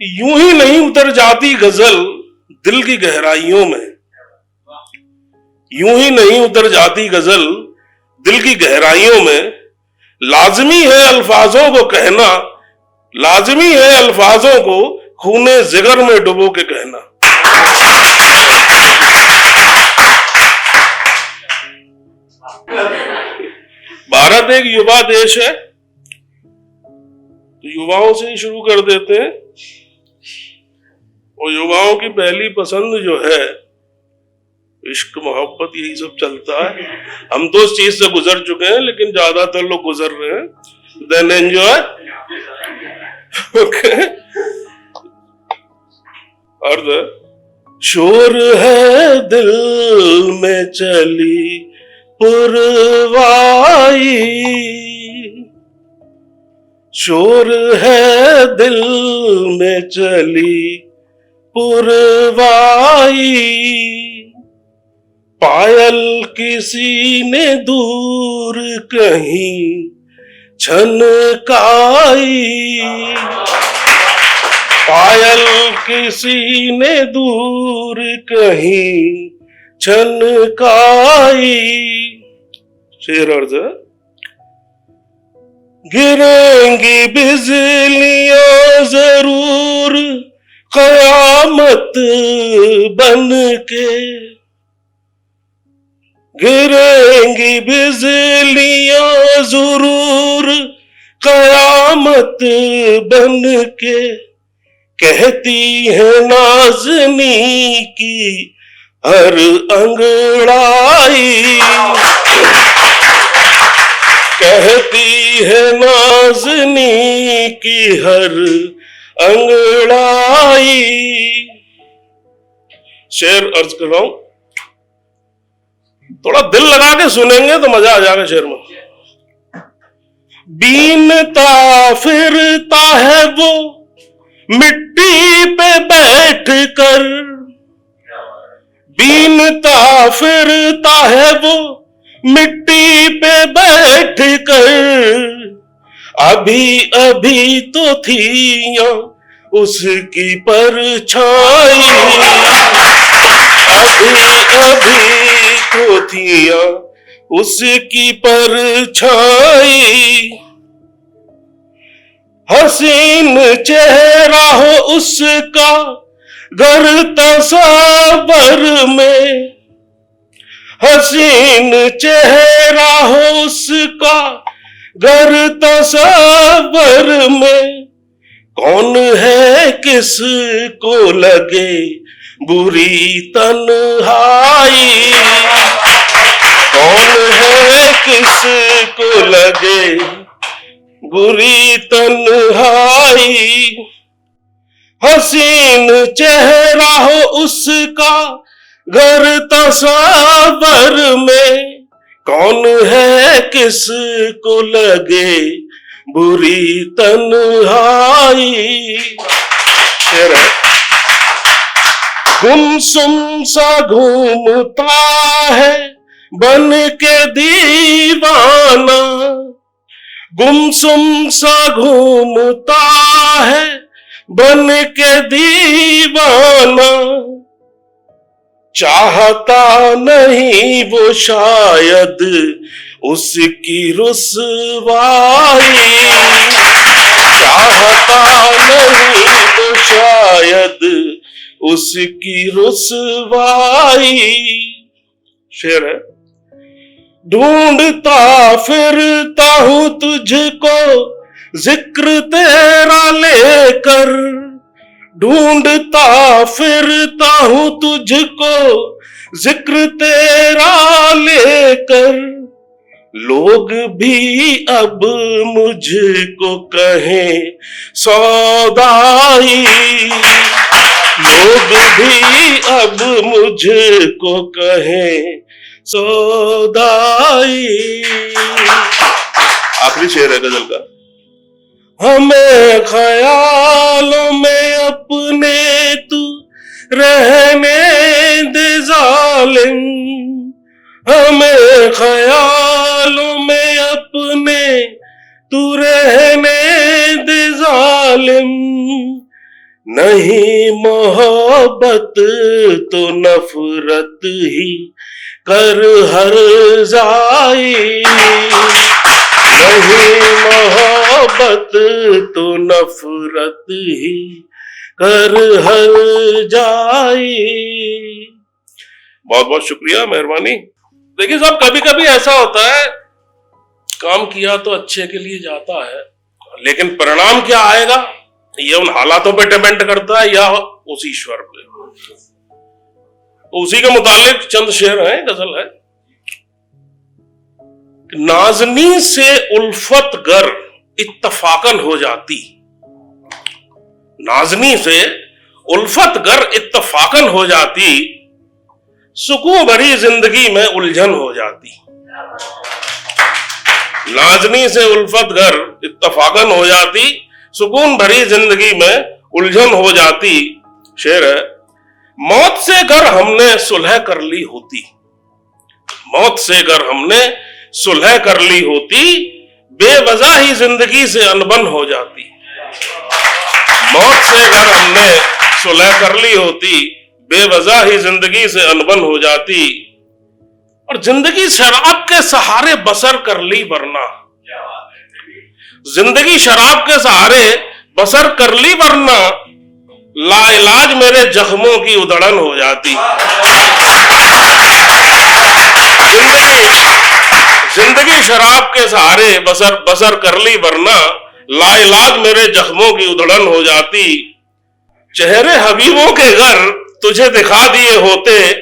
कि यूं ही नहीं उतर जाती गजल दिल की गहराइयों में, यूं ही नहीं उतर जाती गजल दिल की गहराइयों में। लाजमी है अल्फाजों को कहना, लाजमी है अल्फाजों को खूने जिगर में डुबो के कहना। भारत एक युवा देश है, तो युवाओं से ही शुरू कर देते हैं। और युवाओं की पहली पसंद जो है इश्क मोहब्बत, यही सब चलता है। हम तो इस चीज से गुजर चुके हैं, लेकिन ज्यादातर लोग गुजर रहे हैं। Then enjoy. ओके। अर्थ शोर है दिल में चली पुरवाई, शोर है दिल में चली पुरवाई, पायल किसी ने दूर कहीं छनकाई, पायल किसी ने दूर कहीं छनकाई। शेर अर्ज गिरेंगी बिजलियां जरूर कयामत बन के, गिरेंगी बिजलियां जरूर कयामत बन के, कहती है नाज़नी की हर अंगड़ाई, कहती है नाज़नी की हर अंगड़ाई। शेर अर्ज कर रहा हूं, थोड़ा दिल लगा के सुनेंगे तो मजा आ जाएगा शेर में। बीनता फिरता है वो मिट्टी पे बैठ कर, बीनता फिरता है वो मिट्टी पे बैठ कर, अभी अभी तो थी उसकी परछाई, अभी अभी तो थी उसकी परछाई। हसीन चेहरा हो उसका घर तस्वर में, हसीन चेहरा हो उसका घर तस्वर में, कौन है किसको लगे बुरी तन्हाई, कौन है किसको लगे बुरी तन्हाई। हसीन चेहरा हो उसका घर तस्वर में, कौन है किसको लगे बुरी तन्हाई। गुमसुम सा घूमता है बन के दीवाना, गुमसुम सा घूमता है बन के दीवाना, चाहता नहीं वो शायद उसकी रुसवाई, चाहता नहीं वो शायद उसकी रुसवाई। शेर है ढूंढता फिरता हूं तुझको जिक्र तेरा लेकर, ढूंढता फिरता हूं तुझको जिक्र तेरा लेकर, लोग भी अब मुझको कहें सौदाई, लोग भी अब मुझको कहें सौदाई। आखिरी शेर है गजल का। हमें ख्यालों में अपने तू रहने दे जालिम, हमें ख्यालों में अपने तू रहने दे जालिम, नहीं मोहब्बत तो नफरत ही कर हर जाई, नहीं मोहब्बत तो नफरत ही कर हर जाई। बहुत बहुत शुक्रिया, मेहरबानी। देखिए साहब, कभी कभी ऐसा होता है, काम किया तो अच्छे के लिए जाता है, लेकिन परिणाम क्या आएगा ये उन हालातों पे डिपेंड करता है या उस ईश्वर पे। तो उसी के मुतालिक चंद शेर हैं, गजल है। नाज़नी से उल्फत गर इत्तफाकन हो जाती, नाज़नी से उल्फत गर इत्तफाकन हो जाती, सुकून भरी जिंदगी में उलझन हो जाती। नाज़नी से उल्फत गर इत्तफाकन हो जाती, सुकून भरी जिंदगी में उलझन हो जाती। शेर है, मौत से गर हमने सुलह कर ली होती, मौत से गर हमने सुलह कर ली होती, बेवजह ही जिंदगी से अनबन हो जाती। मौत से गर हमने सुलह कर ली होती, बेवजह ही जिंदगी से अनबन हो जाती। और जिंदगी शराब के सहारे बसर कर ली वरना, जिंदगी शराब के सहारे बसर कर ली वरना, लाइलाज मेरे जख्मों की उधड़न हो जाती। जिंदगी शराब के सहारे बसर कर ली वरना, लाइलाज मेरे जख्मों की उधड़न हो जाती। चेहरे हबीबों के घर तुझे दिखा दिए होते,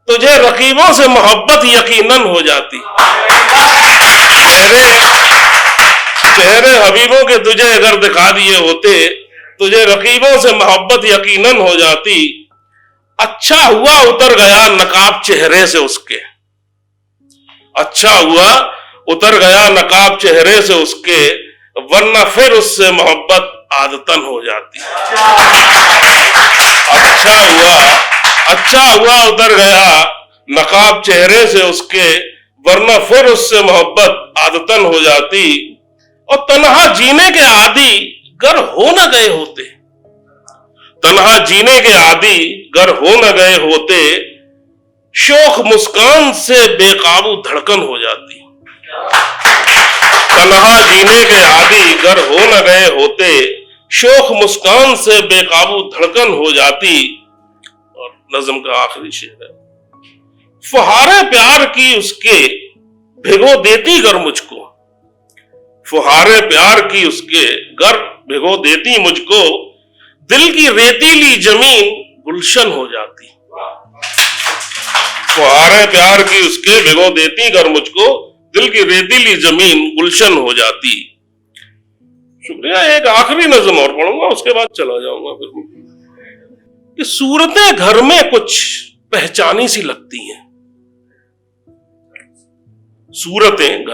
तुझे रकीबों से मोहब्बत यकीनन हो जाती। चेहरे हबीबों के तुझे अगर दिखा दिए होते, तुझे रकीबों से मोहब्बत यकीनन हो जाती। अच्छा हुआ उतर गया नकाब चेहरे से उसके, अच्छा हुआ उतर गया नकाब चेहरे से उसके, वरना फिर उससे मोहब्बत आदतन हो जाती। अच्छा हुआ उतर गया नकाब चेहरे से उसके, वरना फिर उससे मोहब्बत आदतन हो जाती। और तन्हा जीने के आदि गर हो न गए होते, तन्हा जीने के आदि गर हो न गए होते, शोख मुस्कान से बेकाबू धड़कन हो जाती। तन्हा जीने के आदि गर हो न गए होते, शोख मुस्कान से बेकाबू धड़कन हो जाती। और नज्म का आखिरी शेर है, फुहारे प्यार की उसके भिगो देती गर मुझको, फुहारे प्यार की उसके गर भिगो देती मुझको, दिल की रेतीली जमीन गुलशन हो जाती। फुहारे प्यार की उसके भिगो देती गर मुझको, दिल की रेतीली जमीन गुलशन हो जाती। शुक्रिया। एक आखिरी नज़्म और पढ़ूंगा, उसके बाद चला जाऊंगा फिर। कि सूरतें घर में कुछ पहचानी सी लगती हैं, सूरतें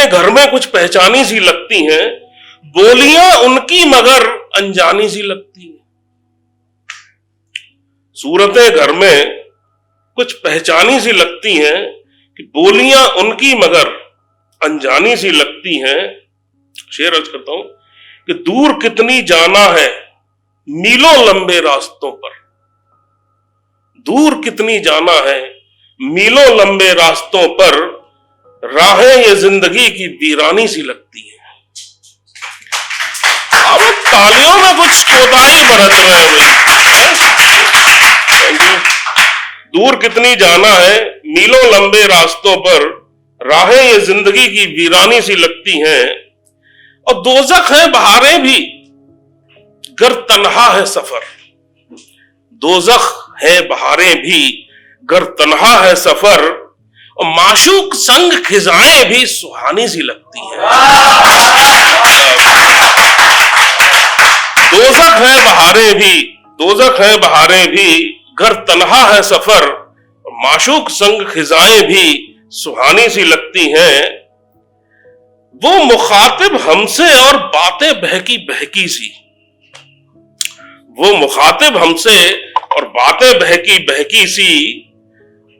घर में कुछ पहचानी सी लगती हैं, बोलियां उनकी मगर अनजानी सी लगती हैं। सूरतें घर में कुछ पहचानी सी लगती हैं, कि बोलियां उनकी मगर अनजानी सी लगती हैं। शेर अर्ज करता हूं कि दूर कितनी जाना है मीलों लंबे रास्तों पर, दूर कितनी जाना है मीलों लंबे रास्तों पर, राहें ये जिंदगी की वीरानी सी लगती हैं। अब तालियों में कुछ कोताही बरत रहे हैं। दूर कितनी जाना है मीलों लंबे रास्तों पर, राहें ये जिंदगी की वीरानी सी लगती हैं। और दोज़ख है बहारें भी गर तन्हा है सफर, दोज़ख है बहारें भी गर तन्हा है सफर, और माशूक संग खिजाएं भी सुहानी सी लगती हैं। दोज़ख है बहारें भी घर तन्हा है सफर, माशूक संग खिजाएं भी सुहानी सी लगती हैं। वो मुखातिब हमसे और बातें बहकी बहकी सी, वो मुखातिब हमसे और बातें बहकी बहकी सी,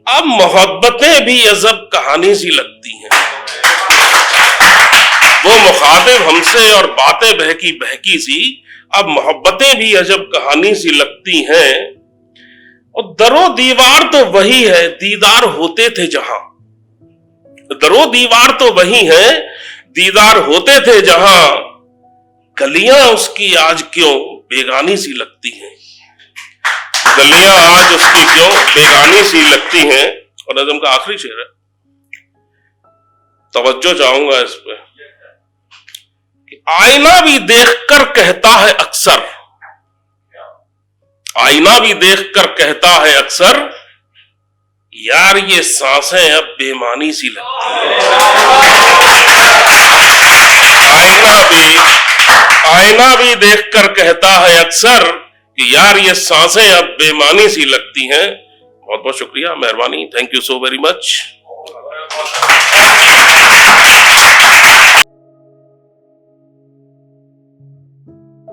अब मोहब्बतें भी अजब कहानी सी लगती हैं। वो मुखातिब हमसे और बातें बहकी बहकी सी, अब मोहब्बतें भी अजब कहानी सी लगती हैं, और दरो दीवार तो वही है दीदार होते थे जहां, दरो दीवार तो वही है दीदार होते थे जहां, गलियां उसकी आज क्यों बेगानी सी लगती हैं, गलियां आज उसकी क्यों बेगानी सी लगती हैं। और नज़म का आखिरी शेर है, तवज्जो चाहूंगा इस पे, कि आईना भी देखकर कहता है अक्सर, आईना भी देखकर कहता है अक्सर, यार ये सांसें अब बेमानी सी लगती हैं। आईना भी देखकर कहता है अक्सर कि यार ये सांसें अब बेमानी सी लगती हैं। बहुत बहुत शुक्रिया, मेहरबानी, thank you so very much.